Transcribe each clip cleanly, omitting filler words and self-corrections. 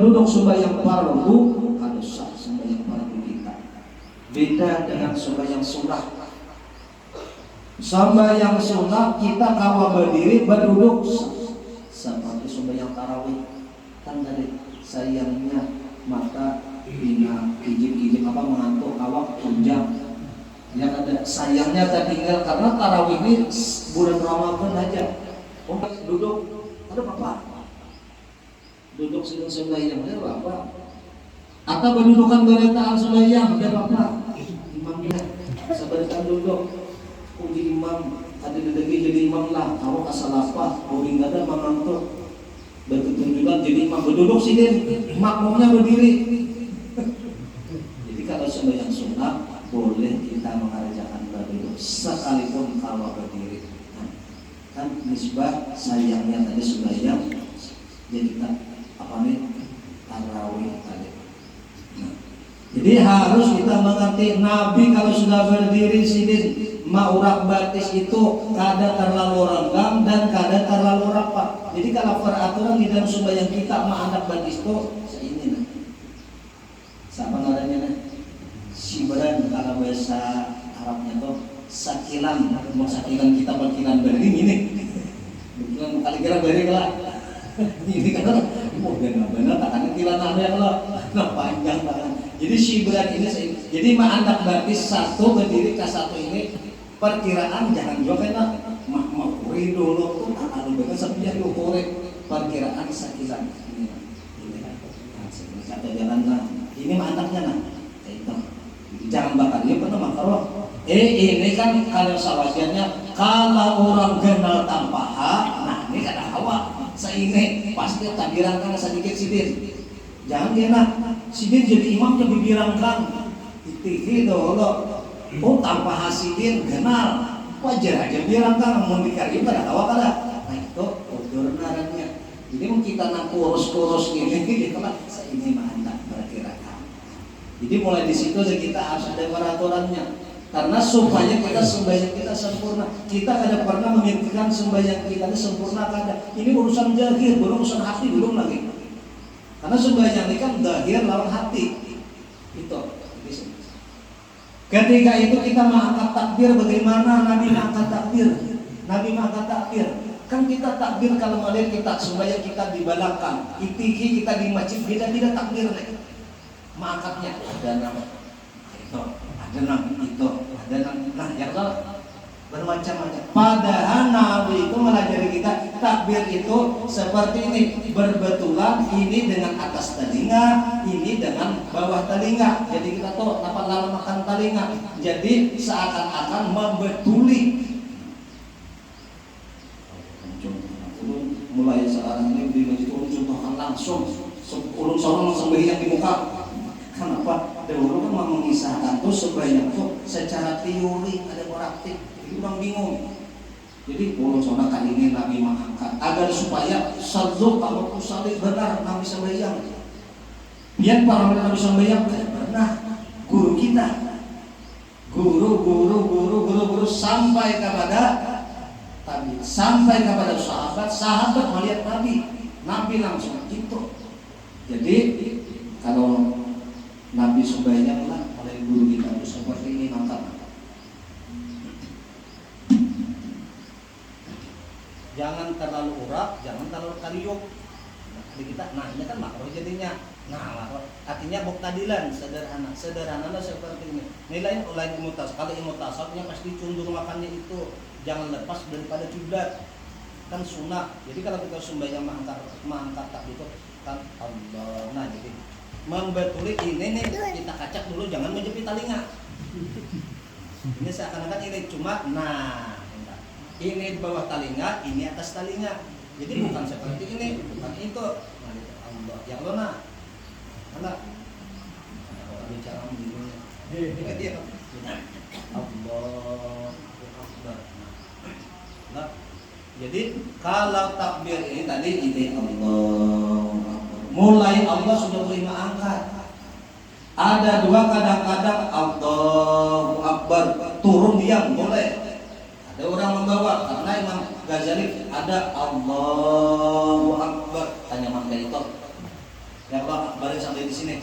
Duduk sembahyang fardu harus sah sembahyang fardu kita. Beda dengan sembahyang sunnah. Sembahyang sunnah kita kalau berdiri berduduk seperti sembahyang tarawih. Kan tadi sayangnya mata bina kijib mengantuk awak tunjang. Yang ada sayangnya tertinggal karena tarawih ini bulan Ramadan aja. Duduk ada apa? Duduk sedang sembahyang ada apa? Atau berdudukan beretaan sembahyang ada apa? Imamnya sebentar duduk. Uji imam ada dedeki jadi imam lah. Awak asal apa? Boring ada mengantuk. Begitu juga jadi imam berduduk sini, makmumnya berdiri. Jadi kalau sembahyang sunnah boleh kita mengerjakan berduduk sekalipun kalau berdiri. Nah, kan nisbah sayangnya tadi sembahyang jadi kita tarawih tadi. Nah, jadi harus kita mengerti Nabi kalau sudah berdiri sini maurak batis itu kadang terlalu renggang dan kadang terlalu rapat. Jadi kalau peraturan di dalam sembahyang kita anak batis itu seini nah. Siapa namanya? Sibran kalau bahasa Arabnya tuh sakilan. Mau sakilan kita perkilan bering ini. Bukan kali kira bering lah. Ini kan benar takkan kilan ada yang lo panjang banget. Jadi sibran ini jadi anak batis satu berdiri ke satu ini perkiraan jangan juga kena mak dulu tuh akan bener sepian diukur perkiraan sakilan ini kata jalan nah ini anaknya nah itu jangan bakal dia pernah makaro ini kan kalau sawajannya kalau orang kenal tanpa hak nah ini kata hawa seini pasti takbiran kan sedikit sidin jangan dia nak sidin jadi imam jadi birangkan itu dulu oh tanpa hasidin kenal wajar aja bilang kan mau dikari pada awak ada nah itu udur narannya jadi kita nak kurus gini gitu lah ini mantap perkirakan jadi mulai di situ kita harus ada peraturannya karena supaya kita sembahyang kita sempurna kita kada pernah memikirkan sembahyang kita sempurna kada ini urusan zahir belum urusan hati belum lagi karena sembahyang ini kan zahir lawan hati itu. Ketika itu kita mengangkat takbir bagaimana Nabi mengangkat takbir? Nabi mengangkat takbir. Kan kita takbir kalau melihat kita sembahyang kita di belakang, itiki kita di masjid beda-beda takbir nih. Mengangkatnya ada nama itu, ada nama itu, ada nama yang bermacam-macam. Padahal Nabi itu melajari kita takbir itu seperti ini berbetulan ini dengan atas telinga, ini dengan bawah telinga. Jadi kita tahu dapat lalu makan telinga. Jadi seakan-akan membetuli. Mulai sekarang ini di masjid contohkan langsung ulun seorang sembahyang di muka. Kenapa? Dahulu kan mengisahkan tuh sembahyang tuh secara teori ada praktik. Orang bingung. Jadi ulun sono kali ini Nabi mengangkat agar supaya saldo kalau usalih benar Nabi sembahyang. Biar para Nabi sembahyang pernah guru kita. Guru sampai kepada tabi, sampai kepada sahabat melihat Nabi langsung gitu. Jadi kalau Nabi sembahyang lah oleh guru kita itu seperti ini mantap. Jangan terlalu urak, jangan terlalu kariuk. Nah, kita, ini kan makro jadinya. Nah, makro artinya muktadilan, sederhana seperti ini. Nilai lain imutas. Kalau imutasabnya pasti condong makannya itu jangan lepas daripada kiblat. Kan sunnah. Jadi kalau kita sembahyang mengangkat tak gitu kan Allah. Nah, jadi membetuli ini nih kita kacak dulu jangan menjepit telinga. Ini seakan-akan ini cuma ini di bawah telinga, ini atas telinga. Jadi bukan seperti ini, bukan itu. Nah, Allah, ya Allah nah. Mana? Kalau bicara begini. Ini dia. Allah Akbar. Nah, jadi kalau takbir ini tadi ini Allah. Mulai Allah sudah terima angkat. Ada dua kadang-kadang Allahu Akbar turun diam boleh. Ada orang membawa karena Imam Ghazali ada Allahu Akbar tanya mangga itu Ya Allah Akbar sampai di sini.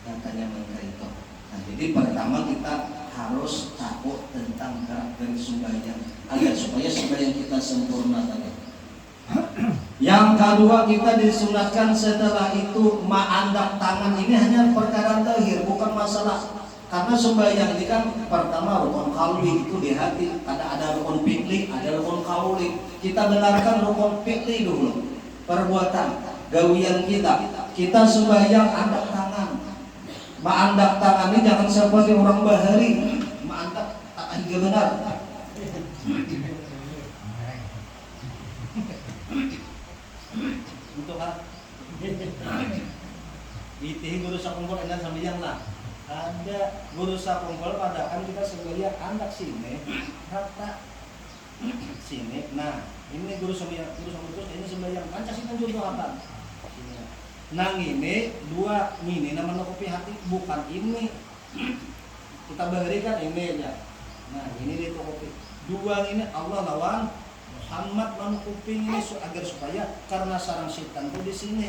Katanya mereka itu. Nah, jadi pertama kita harus tahu tentang gerak-gerik sembahyang agar supaya sembahyang kita sempurna tadi. Yang kedua kita disunatkan setelah itu ma'andak tangan ini hanya perkara zahir, bukan masalah. Karena sembahyang ini kan pertama rukun qalbi itu di hati, ada rukun fi'li, ada rukun qauli. Kita benarkan rukun fi'li dulu. Perbuatan, gawian kita sembahyang andak tangan. Ma'andak tangan ini jangan seperti orang bahari, ma'andak tangan juga benar. Untuk apa? Itih guru sakungkol enak sembahyang lah. Ada guru sakungkol padahal kita sembahyang andak sini rata sini. Nah ini guru sembahyang terus ini sembahyang Pancasila contoh apa? Nang ini dua ini nama kopi hati bukan ini kita berikan ini aja. Nah ini itu kopi dua ini Allah lawan Muhammad manu kuping ini agar supaya karena sarang setan tuh di sini.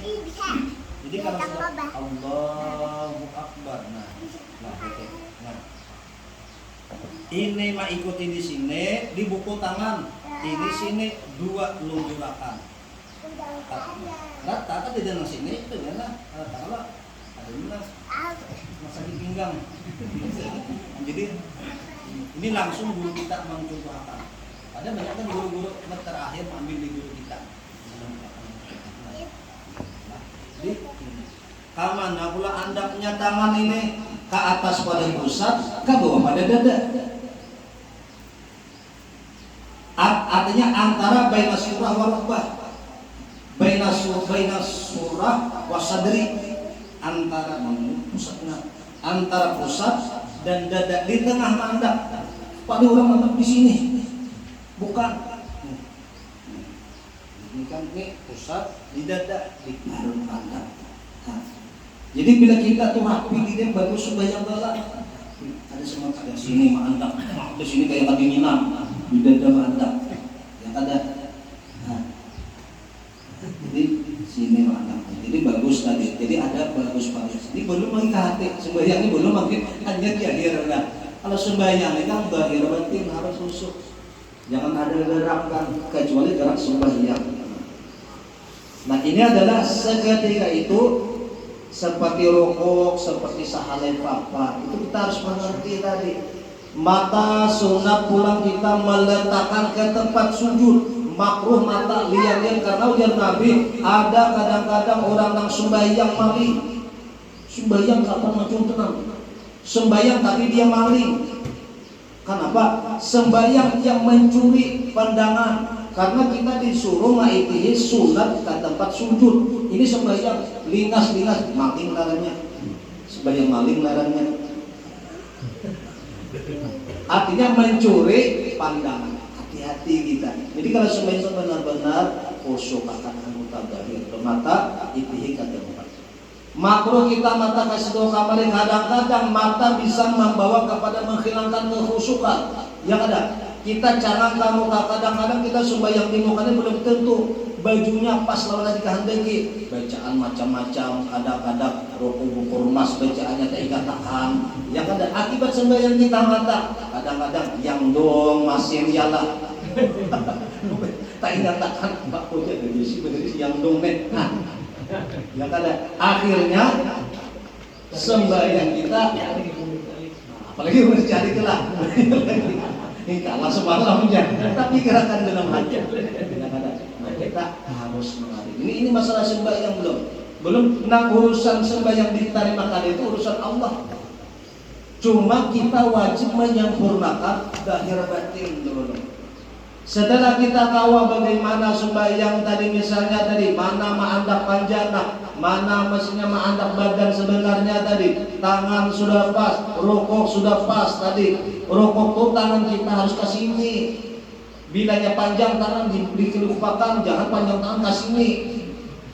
Jadi kalau sudah Allahu Akbar, nah, ini mah ikuti di sini di buku tangan, ini sini dua lunjurakan. Rata kan di dalam sini itu ya lah, kalau ada mana masa di pinggang. Jadi ini langsung guru kita mencontohkan. Ada banyak kan guru-guru terakhir ambil di guru kita. Jadi kamana pula andapnya tangan ini ke atas pada pusat, ke bawah pada dada. Artinya antara baina surah wa rukbah, baina surah wa sadri, antara pusatnya, antara pusat dan dada di tengah mandap. Pada orang mandap di sini. Bukan. Ini kan ini pusat di dada di perut pandang. Jadi bila kita tuh rapi di dia bagus sembahyang bala. Ada semangat di sini mandang, di sini kayak lagi nginam di dada mandang. Yang ada. Jadi sini mandang. Jadi bagus tadi. Jadi ada bagus. Ini belum lagi ke hati. Sembahyang ini belum makin hanya di akhir. Kalau sembahyang ini kan bahir batin harus khusyuk. Jangan ada gerakan kecuali gerak sembahyang. Nah ini adalah seketika itu seperti rukuk, seperti sahalai papa. Itu kita harus mengerti tadi. Mata sunat pulang kita meletakkan ke tempat sujud. Makruh mata lihat-lihat karena ujar Nabi ada kadang-kadang orang yang sembahyang maling. Sembahyang kapan macam tenang. Sembahyang tapi dia maling. Kenapa? Sembahyang yang mencuri pandangan. Karena kita disuruh ngaitihi sunat ke tempat sujud. Ini sembahyang lingas-lingas maling larangnya. Sembahyang maling larangnya. Artinya mencuri pandangan. Hati-hati kita. Jadi kalau sembahyang benar-benar khusyuk akan anggota zahir mata itihi ke tempat. Makruh kita mata kasih doa kamarin, kadang-kadang mata bisa membawa kepada menghilangkan kekhusyukan. Yang ada kita jangan kamu kadang-kadang kita sembahyang di mukanya belum tentu bajunya pas lawan lagi kehendaki bacaan macam-macam, kadang-kadang rukuk emas bacaannya tak ikatakan. Yang ada akibat sembahyang kita mata kadang-kadang yang dong masih yalah tak ikatakan Pak Koja dari si yang dong nih. Yang ada akhirnya sembahyang kita apalagi harus cari kelah ini kalah semangat hujan tapi gerakan dalam hati kita harus mengalir. Ini masalah sembahyang belum urusan sembahyang diterima kali itu urusan Allah. Cuma kita wajib menyempurnakan zahir batin dulu. Setelah kita tahu bagaimana sembahyang tadi, misalnya tadi mana ma'andak panjana, mana mestinya ma'andak badan sebenarnya tadi, tangan sudah pas, rukuk sudah pas tadi. Rukuk tuh tangan kita harus ke sini. Bilanya panjang tangan dikelupakan, jangan panjang tangan ke sini.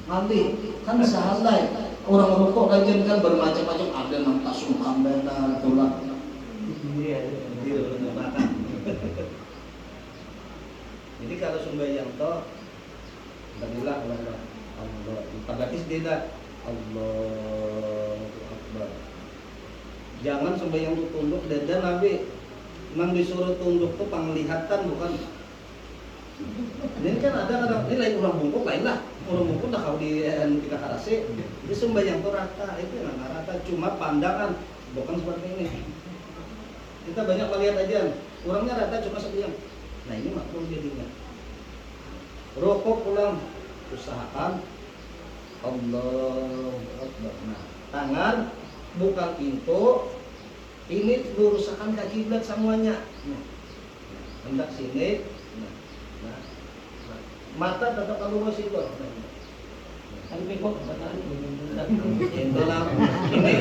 Nanti kan sahalai. Orang rukuk rajin kan bermacam-macam, ada mantasum kambana tulang. Jadi kalau sembahyang toh Alhamdulillah Allah berarti tidak Allahu Akbar. Jangan sembahyang tuh tunduk dan Nabi memang disuruh tunduk tuh penglihatan bukan. Ini kan ada kadang ini lain orang bungkuk lain lah. Orang bungkuk dah kalau di kita karase. Jadi sembahyang tuh rata itu yang rata cuma pandangan bukan seperti ini. Kita banyak melihat aja orangnya rata cuma sembahyang. Nah ini makruh jadinya. Rokok pulang usahakan Allahu Akbar. Nah, tangan bukan pintu. Ini luruskan ke kiblat semuanya. Hendak sini. Nah, mata tetap lurus itu. Kan pekok bataan Itulah ini.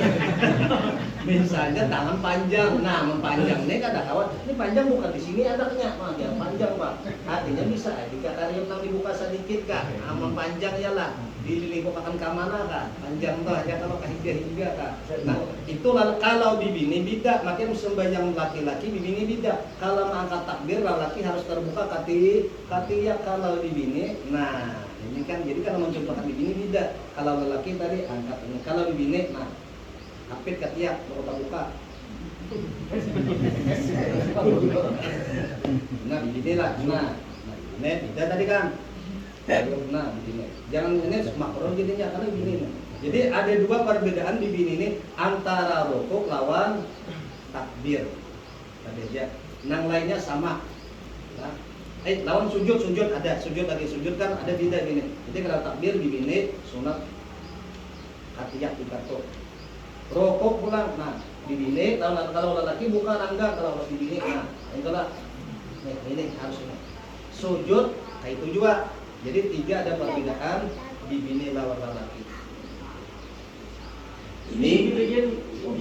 Misalnya tangan panjang. Nah, mempanjang ini kan ada kawan. Ini panjang bukan di sini adanya, mah yang panjang, Pak. Artinya bisa jika karyam nang dibuka sedikit Kak. Nah, mempanjang ya lah. Dilingkupakan ke mana Kak? Panjang tuh aja kalau kahingga Kak. Nah, itulah kalau bibini bida, makin sembahyang laki-laki bibini bida. Kalau mengangkat takbir laki harus terbuka katiya kalau bibini. Nah, ini kan jadi kalau mencontohkan bibini bida. Kalau lelaki tadi angkat ini. Kalau bibini nah kapit katiya buka. Nah, bibini lah. Nah, ini bida tadi kan. Nah, begini. Jangan ini makruh jadinya karena begini. Jadi ada dua perbedaan di bini ini antara rukuk lawan takbir. Tadi ya. Nang lainnya sama. Nah, lawan sujud ada sujud lagi sujud kan ada beda gini. Jadi kalau takbir di bini sunat katiyah di kartu. Rukuk pulang. Nah, di bini kalau lelaki buka rangga kalau di bini. Nah, itulah. Nih, ini harus ini. Sujud kayak itu juga. Jadi tiga ada perbedaan di bini lawan lelaki. Ini bagian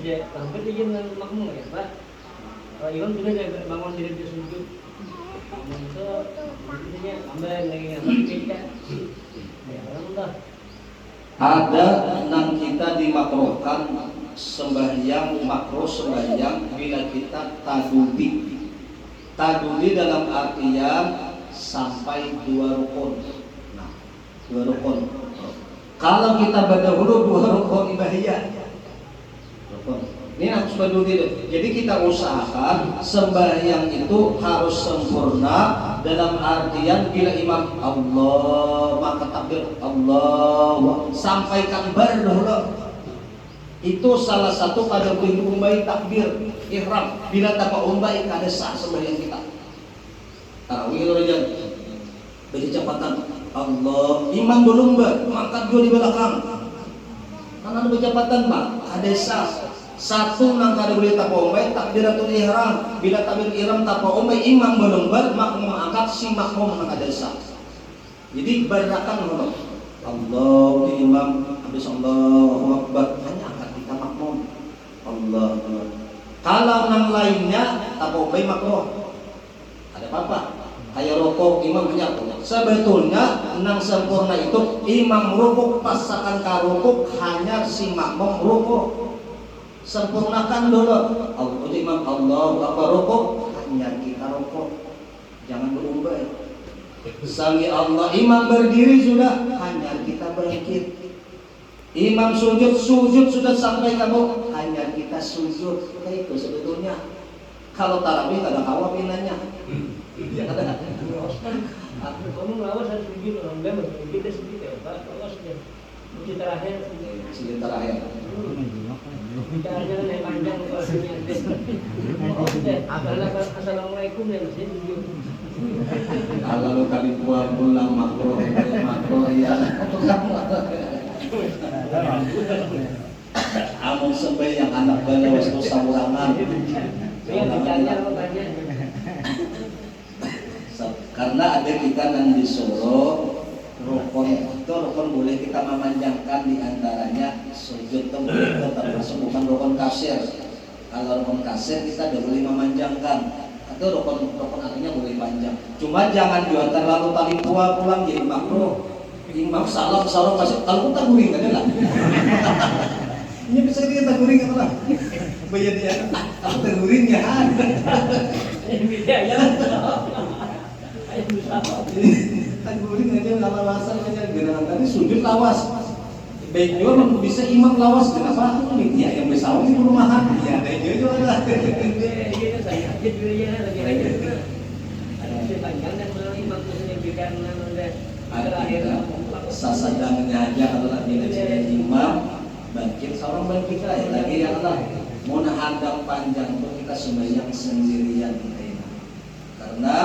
ya, hampir bagian makmum ya, Pak. Kalau Iwan benar ya bangun diri dia sujud. Bangun itu intinya ambil lagi apa kita. Ya, alhamdulillah. Ada nang kita dimakruhkan sembahyang makruh sembahyang bila kita tadudi. Tadudi dalam artian sampai 2 rukun. Nah, 2 rukun. Kalau kita berdahulu 2 rukun ibahiyah. Rukun. Ini harus berdiri. Jadi kita usahakan sembahyang itu harus sempurna dalam artian bila imam Allah maka takbir Allah sampaikan berdahulu. Itu salah satu pada umbai takbir ihram bila tanpa umbai kada sah sembahyang kita. Tarawih raja bercepatan Allah imam belum mangkat dua di belakang kan ada bercepatan Pak ada sah satu nang kada boleh tapombai takbiratul ihram bila takbir ihram tapombai imam belum makmum angkat si makmum nang ada sah jadi berakan Allah Allah imam habis Allahu Akbar hanya angkat kita makmum Allah kalau nang lainnya tapombai makmum ada apa-apa kayak rokok imam hanya sebetulnya nang sempurna itu imam rukuk pasakan karukuk hanya si makmum rukuk sempurnakan dulu Allah imam Allah apa rukuk hanya kita rukuk jangan berubah sami Allah imam berdiri sudah hanya kita bangkit imam sujud sudah sampai kamu hanya kita sujud kayak itu sebetulnya kalau tarawih ada kawah pinanya. Ya kata kamu ngawas harus sujud orang gambar kita sedikit ya Pak awas ya sujud terakhir bicaranya yang panjang pastinya assalamualaikum ya masih sujud kalau kali pulang makro ya amun sampai yang anak bala wastu samurangan ya bicaranya apa tanya karena ada kita yang disuruh rukun itu rukun boleh kita memanjangkan diantaranya sujud itu boleh termasuk bukan rukun kasir kalau rukun kasir kita tidak boleh memanjangkan itu rukun artinya boleh panjang cuma jangan juga terlalu tali pulang jadi makruh imam salam masih kalau kita guring kan lah ini bisa kita guring apa lah bayar dia aku terguring ya ini beda ya kan guring aja lawasan aja gerangan tadi sujud lawas Baik juga bisa imam lawas kenapa? Ya yang besar di perumahan. Ya ada juga lah. Iya saya aja dulu ya lagi aja. Ada panjang dan belum imam itu menunjukkan udah akhir Sasadangnya aja kalau lagi ngajian imam bangkit seorang bangkit ya lagi ya Allah mau hadap panjang pun kita sembahyang sendirian karena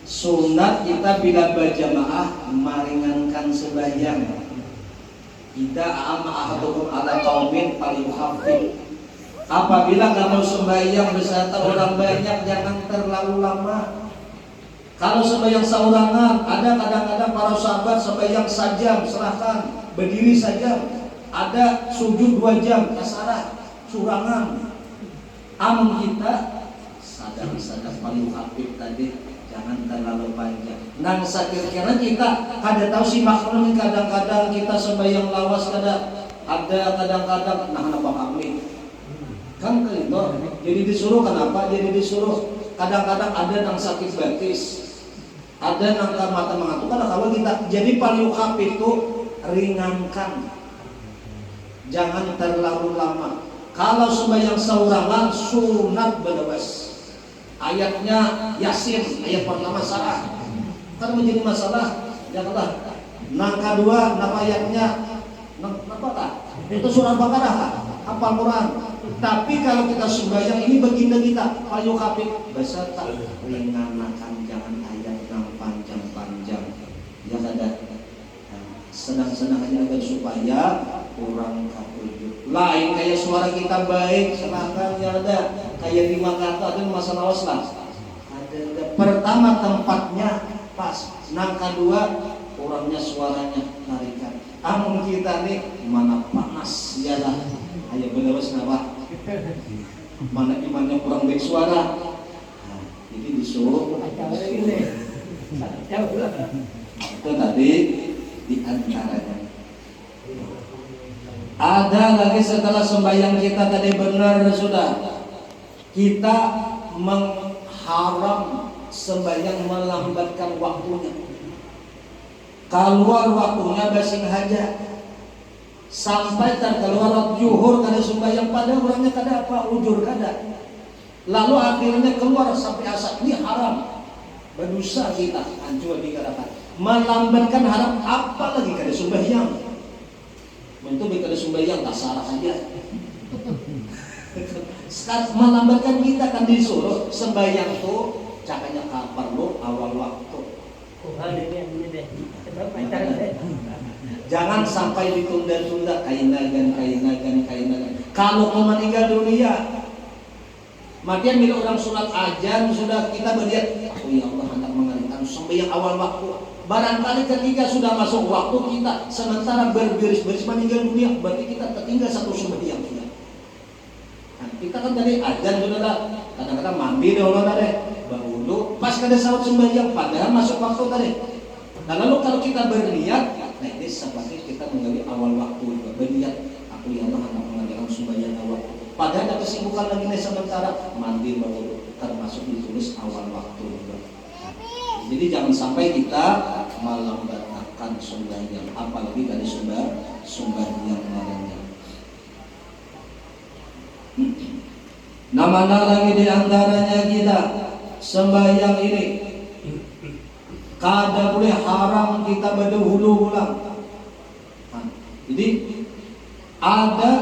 sunat kita bila berjamaah meringankan sembahyang kita ahatukum ala qaumin falyuhaffif. Apabila kamu sembahyang beserta orang banyak jangan terlalu lama. Kalau sembahyang seorangan, ada kadang-kadang para sahabat sembahyang sajam, serahkan, berdiri saja. Ada sujud 2 jam, kasarah, surangan. Amun kita sadar paling hafif tadi, jangan terlalu panjang. Nang sakit-kira kita kada tahu si makhluk kadang-kadang kita sembahyang lawas ada kadang-kadang nah kami. Kan itu, jadi disuruh kenapa? Jadi disuruh kadang-kadang ada nang sakit batis, ada nang mata mengantuk. Kalau kita jadi paling hafif itu ringankan, jangan terlalu lama. Kalau sembahyang saurangan sunat berbes. Ayatnya Yasin, ayat pertama salah. Kan menjadi masalah. Janganlah. Nang kedua, nama ayatnya apa tak? Itu surah Baqarah tak? Hafal Quran. Tapi kalau kita sembahyang ini baginda kita, payu hafif beserta ringankan, jangan ayat yang panjang-panjang. Ya kada. Senang-senang aja agar supaya kurang kapujuk. Lain kayak suara kita baik, silahkan ya ada. Kayak 5 kata ada masalah waslah. Ada. Pertama tempatnya pas. Nang kedua kurangnya suaranya tarikan. Amun kita nih mana panas ya lah. Ayo bener kenapa? Mana imannya kurang baik suara. Nah, jadi disuruh. Itu tadi di antaranya. Ada lagi setelah sembahyang kita tadi benar sudah. Kita mengharam sembahyang melambatkan waktunya. Keluar waktunya basing hajat. Sampai terkeluar zuhur kada sembahyang pada orangnya kada apa ujur kada. Lalu akhirnya keluar sampai asar ini haram. Berdosa kita anjur dikatakan. Melambatkan haram apa lagi kada sembahyang. Untuk kada sembahyang tak salah aja. Sekarang melambatkan kita kan disuruh sembahyang tuh caranya kapan lo awal waktu. Jangan sampai ditunda-tunda kainagan. Kalau mau meninggal dunia, makian bila orang sholat ajan sudah kita melihat, oh ya Allah hendak mengatakan sembahyang awal waktu. Barangkali ketika sudah masuk waktu kita sementara berbiris-biris meninggal dunia, berarti kita tertinggal satu sembahyang sudah. Nah, kita kan tadi ajan sudah dah, kadang-kadang mandi dulu tadi, baru pas kada salat sembahyang padahal masuk waktu tadi. Nah lalu kalau kita berniat, nah ini seperti kita menggali awal waktu juga berniat, aku ya Allah hendak mengadakan sembahyang awal. Padahal ada kesibukan lagi nih sementara mandi baru termasuk ditulis awal waktu juga. Jadi jangan sampai kita melambatkan sembahyang, apalagi dari sembahyang lainnya. Namanya lagi di antaranya kita sembahyang ini kada boleh haram kita berdahulu ulang. Jadi ada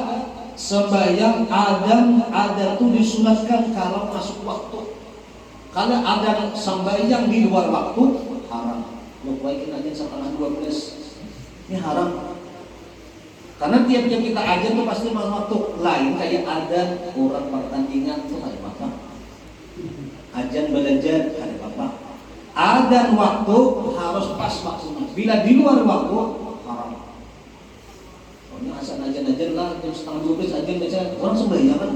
sembahyang ada tuh disunatkan kalau masuk waktu. Kalau ada sembahyang di luar waktu haram. Lupain aja setengah 12 ini haram. Karena tiap-tiap kita aja tuh pasti masuk waktu. Lain kayak ada orang pertandingan tuh ada apa? Ajan belajar ada apa? Adzan waktu harus pas waktunya. Bila di luar waktu haram. Pokoknya asal ajan lah jam setengah 12 ajan baca orang sembahyang kan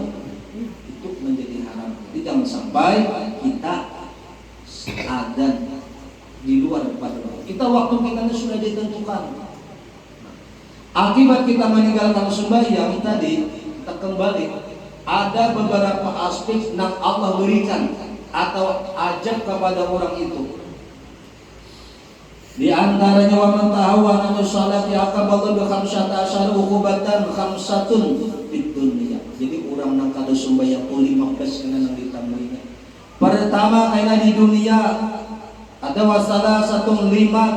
itu menjadi haram. Jadi jangan sampai kita adzan di luar waktu. Kita waktu kita sudah ditentukan. Akibat kita meninggalkan sembahyang tadi kita kembali ada beberapa aspek yang Allah berikan atau ajab kepada orang itu. Di antaranya wa man tahawwana an sholati aqaballahu bi khamsata asyara uqubatan khamsatun fid dunya. Jadi orang nang kada sembahyang 15 kana nang ditambahinya. Pertama kena di dunia ada masalah 15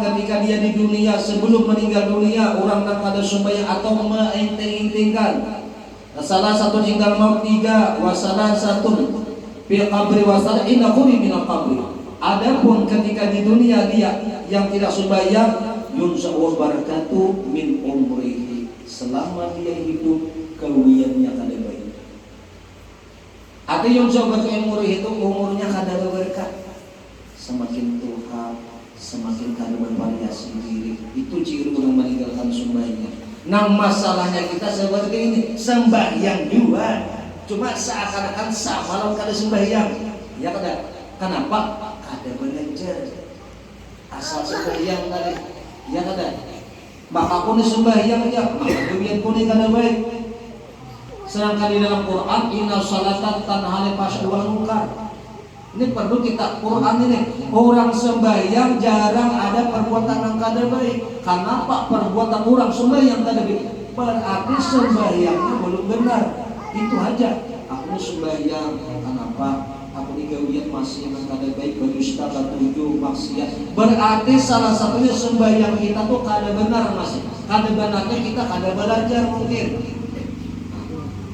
ketika dia di dunia sebelum meninggal dunia orang nang kada sembahyang atau menginteng-intengkan. Salah satu tinggal maut 3 wasalah satu fil qabri wasalah inna khuri minal qabri. Adapun ketika di dunia dia yang tidak sembahyang yunsa'u barakatuh min umrihi, selama dia hidup kawiannya kada baik. Ada yang sobat umur itu umurnya kada berkah. Semakin tua, semakin kada bervariasi diri. Itu ciri orang meninggalkan sembahyang. Nah masalahnya kita seperti ini, sembahyang juga, cuma seakan-akan sama lawan kada sembahyang. Ya kada. Kenapa? Kada belajar. Asal sembahyang tadi. Ya kada. Maka pun sembahyang ya, maka kemudian pun kada baik. Sedangkan di dalam Quran inna sholata tanha 'anil fahsya'i wal munkar. Ini perlu kita Quran ini. Orang sembahyang jarang ada perbuatan yang kada baik. Kenapa perbuatan orang sembahyang kada baik? Berarti sembahyangnya belum benar. Itu aja. Aku sembahyang kenapa? Aku digawian masih yang kada baik berdusta batuju maksiat. Berarti salah satunya sembahyang kita tuh kada benar masih. Kada benarnya kita kada belajar mungkin.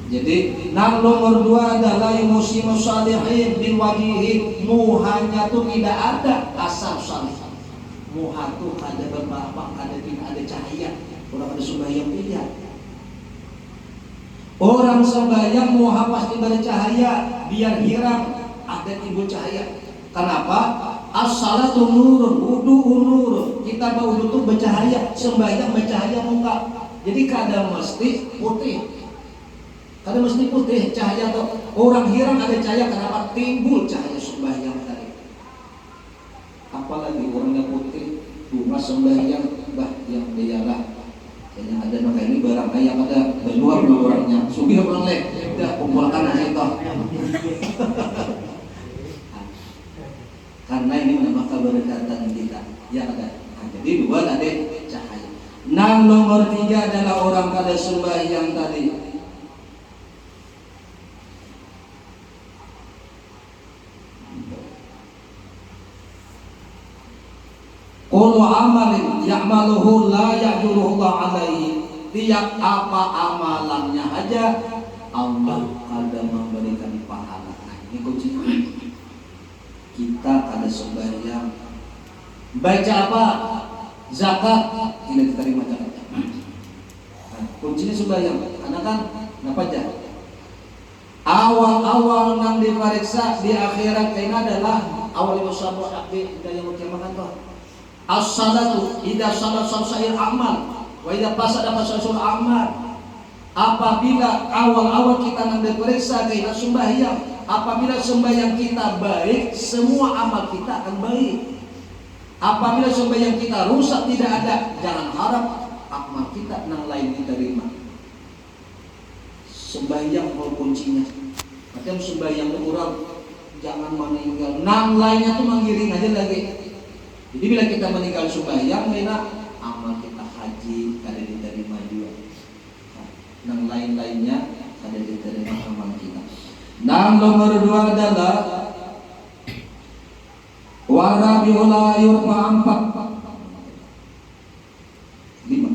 Jadi nang nomor 2 adalah muslimus salihin bil wajihin. Muhanya tuh tidak ada asal salih. Muha tuh ada beberapa, ada tidak ada cahaya. Orang ada sembahyang tidak. Orang sembahyang muha pasti bercahaya, biar hilang ada timbul cahaya. Kenapa? As-salatu nurun, wudu'u nurun. Kita berwudu tuh bercahaya, sembahyang bercahaya muka. Jadi kadang mesti putih. Kada mesti putih cahaya atau orang hirang ada cahaya, kenapa timbul cahaya sembahyang tadi. Apalagi orangnya putih, bunga sembahyang, bah yang dialah. Kayaknya ada maka ini barang yang ada berdua orangnya. Sugih orang lek, dah kumpulkan aja itu. Karena ini menambah keberkatan kita. Ya ada. Nah, jadi 2 tadi cahaya. Nang nomor 3 adalah orang kada sembahyang tadi. Kullu amalin ya'maluhu la ya'juruhu Allah alaihi. Tiap apa amalannya aja Allah kada memberikan pahala. Nah, ini kuncinya. Kita kada sembahyang, baca apa? Zakat tidak diterima zakat. Nah, kuncinya sembahyang. Karena kan napa aja? Awal-awal nang diperiksa di akhirat kaina adalah awal musabu abdi dari yang kiamat tuh. As-salatu idza salat sair amal wa idza fasada fasasul amal. Apabila awal-awal kita nang diperiksa kita sembahyang, apabila sembahyang kita baik, semua amal kita akan baik. Apabila sembahyang kita rusak tidak ada, jangan harap amal kita nang lain diterima. Sembahyang mau kuncinya. Macam sembahyang orang jangan meninggal, nang lainnya tuh menggiring aja lagi. Jadi bila kita meninggal sembahyang, mana amal kita haji kada diterima juga. Nang lain-lainnya kada diterima amal kita. Nang nomor 2 adalah warabiul yurfa 5.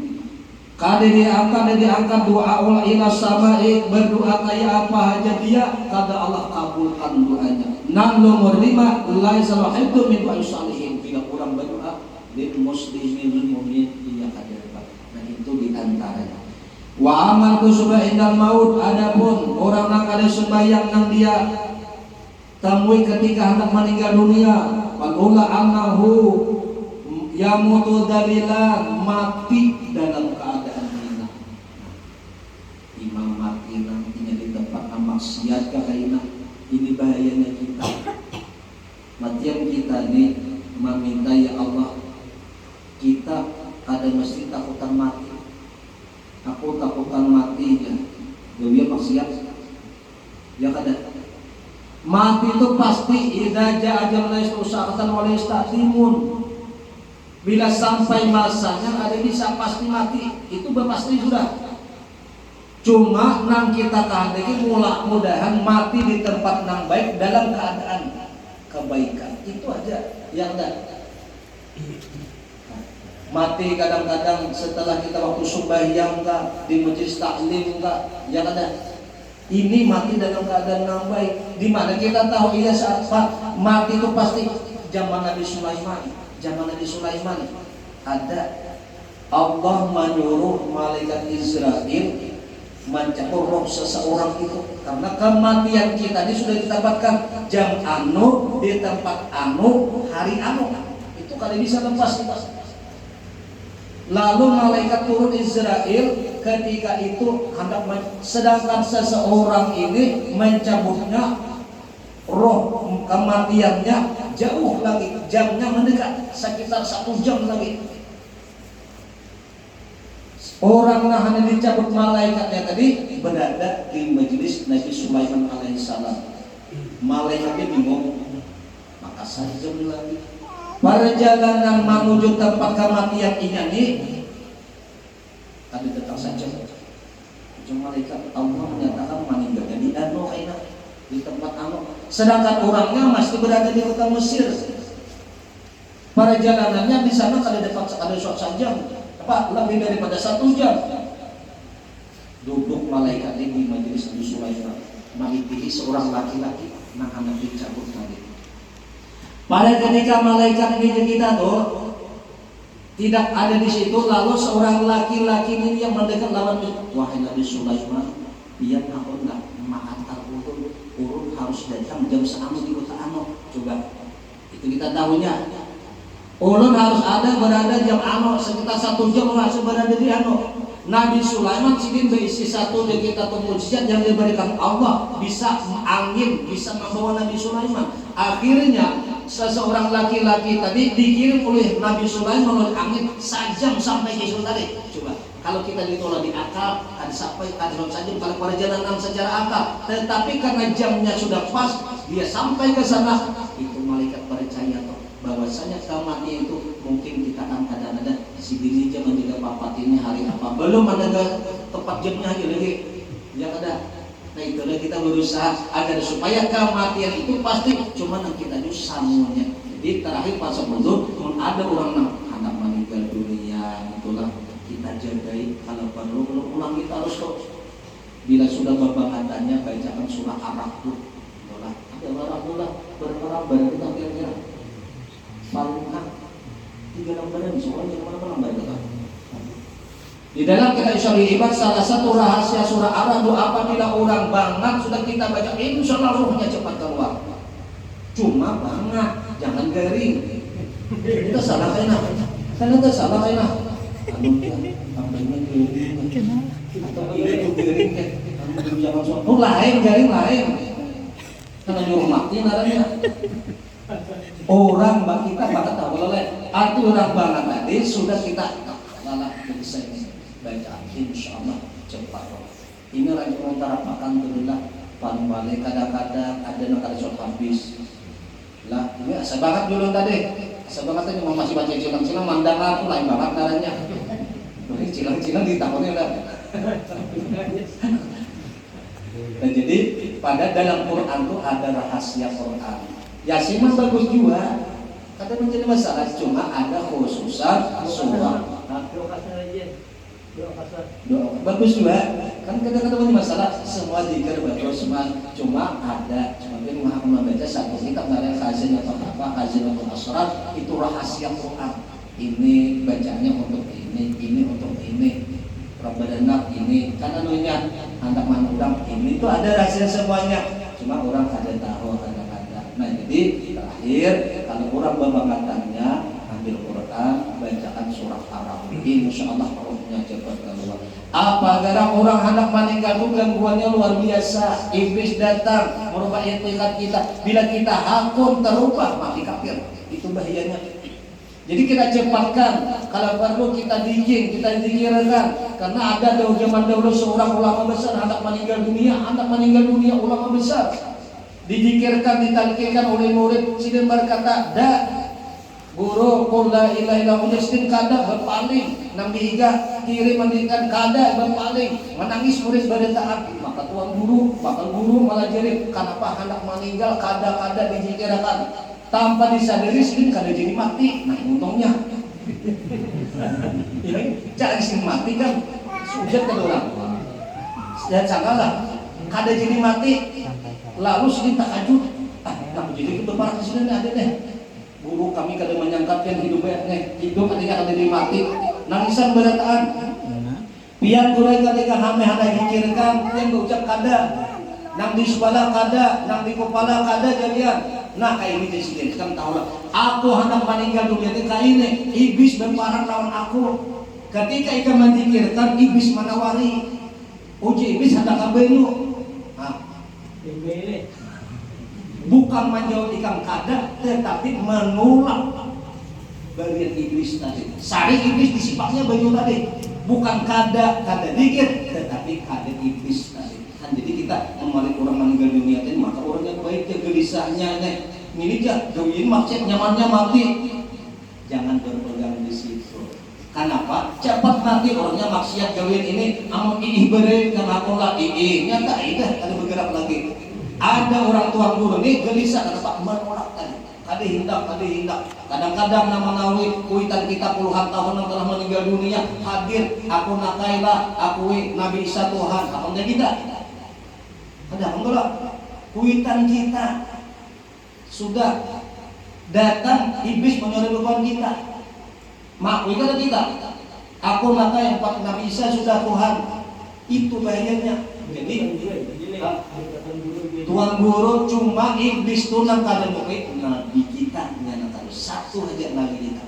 Kada diangkat doa ila sama'i, berdoa kayak apa aja dia kada Allah kabulkan doanya. Nang nomor 5 laisa lahibdu min salihin. Bila orang berdoa lil muslimin lil mu'min dia kada dapat. Nah itu diantaranya. Wa amal kusuba indal maut, adapun orang nang kada sembahyang nang dia temui ketika hendak meninggal dunia, wala annahu yamutu dalilan, mati dalam keadaan hina. Imam mati nantinya di tempat maksiat kaina. Ini bahayanya kita. Matian kita nih meminta ya Allah, kita kada mesti takutan mati. Aku takutan matinya dia maksiat. Ya kada. Mati itu pasti idza ja'a ajalun la yasta'khirun wa la yastaqdimun. Bila sampai masanya ada bisa pasti mati, itu pasti sudah. Cuma nang kita kehendaki mudah-mudahan mati di tempat nang baik dalam keadaan kebaikan. Itu aja yang ada. Mati kadang-kadang setelah kita waktu sembahyang kah, di majelis taklim kah, yang ada. Ini mati dalam keadaan yang baik. Di mana kita tahu iya saat mati itu pasti zaman Nabi Sulaiman. Zaman Nabi Sulaiman ada Allah menyuruh malaikat Israel mencabut roh seseorang itu karena kematian kita ini sudah ditempatkan jam anu di tempat anu hari anu itu kali bisa lepas kita. Lalu malaikat turun Israel ketika itu hendak sedangkan seseorang ini mencabutnya roh kematiannya jauh lagi, jamnya mendekat sekitar 1 jam lagi. Orang hanya dicabut malaikatnya tadi berada di majelis Nabi Sulaiman alaihissalam. Malaikatnya bingung, maka 1 jam lagi. Perjalanan menuju tempat kematian ini tadi datang saja. Cuma malaikat Allah menyatakan meninggalnya di anu di tempat anu. Sedangkan orangnya masih berada di kota Mesir. Perjalanannya di sana kali dapat sekali 1 jam. Apa lebih daripada 1 jam. Duduk malaikat di majelis Nabi Sulaiman. Mengikuti seorang laki-laki yang hendak dicabut tadi. Pada ketika malaikat ini kita tuh tidak ada di situ, lalu seorang laki-laki ini yang mendekat lawan, wahai Nabi Sulaiman, biar aku enggak menghantar urun harus datang jam seanu di kota anu. Coba itu kita tahunya. Ulun harus ada berada jam anu sekitar 1 jam harus berada di anu. Nabi Sulaiman sidin berisi satu dari kita mukjizat yang diberikan Allah, bisa angin bisa membawa Nabi Sulaiman. Akhirnya seseorang laki-laki tadi dikirim oleh Nabi Sulaiman oleh angin 1 jam sampai ke situ tadi. Coba kalau kita ditolak di akal kan sampai kadang saja kalau perjalanan secara akal, tetapi karena jamnya sudah pas dia sampai ke sana, itu malaikat percaya toh bahwasanya kematian itu mungkin kita akan ada si dini jam menjaga papat ini hari apa belum ada tepat jamnya lagi yang ada. Nah itulah kita berusaha agar supaya kematian itu pasti, cuman kita itu samunya. Jadi terakhir pas sebelum ada orang anak meninggal dunia, itulah kita jagai kalau perlu pulang kita harus kok. Bila sudah babangannya bacakan surah Ar-Rahd tuh, itulah ada Ar-Rahd berperang bareng kita kira-kira paling 3 lembaran soalnya kemana-mana mereka. Di dalam kita ibadah salah satu rahasia surah Ar-Rahd apabila orang bangat sudah kita baca insya Allah ruhnya cepat keluar. Cuma bangat, jangan garing. Kita salah kena, karena kita salah kena. Anunya, apanya garing? Atau itu garing kan? Jangan soal. Oh lain garing lain. Karena nyuruh mati naranya. Orang kita banget tahu oleh arti orang banget tadi sudah kita lalah bisa ini baca insya Allah cepat. Ini lagi antara makan alhamdulillah paling balik kadang-kadang ada nakal shot habis lah ini asa banget dulu tadi asa banget tadi mau masih baca cilang-cilang mandangan tuh lain banget caranya cilang-cilang ditakutin lah. Dan jadi pada dalam Quran tuh ada rahasia Quran. Yasin mah bagus juga, kata menjadi masalah cuma ada khususan surah. Doa bagus juga, kan kata-kata menjadi masalah semua dikir bagus cuma ada sebagian maha membaca satu kitab dari khazin atau apa khazin atau asrar itu rahasia Quran. Ini bacanya untuk ini untuk ini. Rabbana ini kan anunya hendak manudang ini tuh ada rahasia semuanya. Cuma orang kada tahu kadang-kadang. Nah jadi terakhir kalau orang berbangatannya ambil Quran bacaan surah Ar-Rahd insya Allah rohnya cepat keluar. Apabila orang hendak meninggal itu gangguannya luar biasa. Iblis datang merubah etikat kita. Bila kita hakun terubah mati kafir. Itu bahayanya. Jadi kita cepatkan, kalau perlu kita dikirkan, karena ada zaman dahulu seorang ulama besar hendak meninggal dunia ulama besar, didikirkan, ditalkinkan oleh murid, sidin berkata, Guru qul la ilaha illallah Justin kada berpaling nang diiga kiri mandikan kada berpaling menangis murid beritaat maka tuan guru bakal guru malah jadi kenapa hendak meninggal kada dijikirakan tanpa disadari sih kada jadi mati. Nah untungnya ini cari sih mati kan sujud ke orang dan sanggalah kada jadi mati lalu sih takajud nah jadi kita para kesini ada deh guru kami kadang menyangkapkan hidupnya hidup ketika ada mati nangisan berataan pian guru ketika hame hana hikirkan yang berucap kada nang di sekolah kada nang di kepala kada jadian nah kayak ini presiden kamu tahu lah aku hendak meninggal dunia ini kayak ini iblis berparang lawan aku ketika ikan mendikirkan iblis menawari uji iblis hendak kabelu bukan menjauh ikan kada tetapi menolak bagian iblis tadi. Sari iblis disifatnya banyu tadi bukan kada dikit tetapi kada iblis tadi kan. Jadi kita memalik orang meninggal dunia ini maka orang yang baik ya gelisahnya ini dia jauhin maksud nyamannya mati jangan berpegang di situ. Kenapa? Cepat mati orangnya maksiat jauhin ini amun ini beri karena aku lah nya tak ada bergerak lagi. Ada orang tua guru ini gelisah kenapa menolak tadi kada hindak kadang-kadang nama nawi kuitan kita puluhan tahun yang telah meninggal dunia hadir aku nakailah aku Nabi Isa Tuhan apa kita kadang-kadang kuitan kita sudah datang iblis menyerempet kita makui kata kita aku nakai Nabi Isa sudah Tuhan itu bahayanya. Jadi Tuan guru cuma iblis tuh nang kada mukit nabi kita nyana kada satu aja nabi kita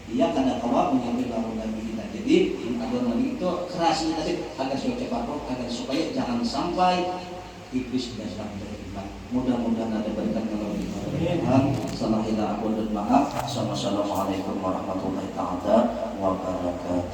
dia kada kawa menyampaikan nabi kita. Jadi agar nabi itu kerasnya tadi agar supaya jangan sampai iblis tidak sedang beriman. Mudah-mudahan ada berkat kalau Tuhan. Assalamualaikum warahmatullahi wabarakatuh.